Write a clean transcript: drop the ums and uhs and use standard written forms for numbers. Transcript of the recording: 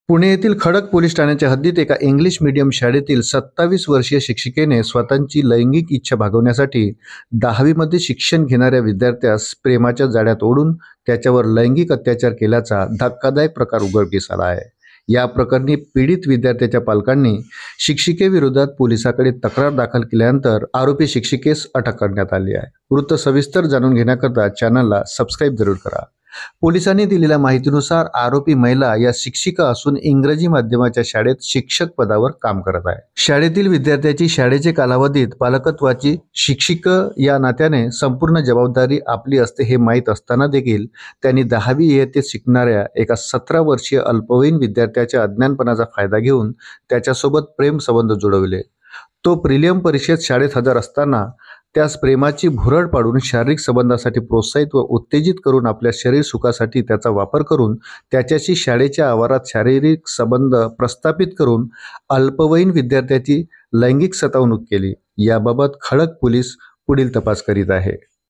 पुणे येथील खडक पोलीस ठाण्याच्या हद्दीत एका इंग्लिश मीडियम शाळेतील 27 वर्षीय शिक्षिकेने स्वतःची लैंगिक इच्छा भागवण्यासाठी 10वी मध्ये शिक्षण घेणाऱ्या विद्यार्थ्यास प्रेमाच्या जाळ्यात ओढून त्याच्यावर लैंगिक अत्याचार केल्याचा धक्कादायक प्रकार उघडकीस आला आहे। या प्रकरणी पीडित विद्यार्थ्याच्या पालकांनी शिक्षिकेविरोधात पोलिसांकडे तक्रार दाखल केल्यानंतर आरोपी शिक्षिकेस अटक करण्यात आली आहे। वृत्त सविस्तर जाणून घेण्याकरता चॅनलला सबस्क्राईब जरूर करा। पोलिसांनी दिलेल्या माहितीनुसार आरोपी महिला या शिक्षिका असून इंग्रजी माध्यमाच्या शाळेत शिक्षक पदावर काम करत आहे। शाळेतील विद्यार्थ्याची शाळेचे कालावधीत पालकत्वाची शिक्षिक या नात्याने संपूर्ण जबाबदारी आपली असते हे माहीत असताना देखील त्यांनी 10वी इयत्तेत शिकणाऱ्या एका 17 वर्षीय अल्पवयीन विद्यार्थ्याच्या अज्ञानपणाचा फायदा घेऊन त्याच्यासोबत प्रेम संबंध जुळवले। तो प्रिलियम परीक्षेत शाळेत हजर असताना त्यास प्रेमाची भुरळ पाडून शारीरिक संबंधासाठी प्रोत्साहित व उत्तेजित करून आपल्या शरीर सुखासाठी त्याचा वापर करून त्याच्याशी शाळेच्या आवारात शारीरिक संबंध प्रस्थापित करून अल्पवयीन विद्यार्थ्याची लैंगिक सतावणूक केली। याबाबत खडक पोलीस पुढील तपास करीत आहे।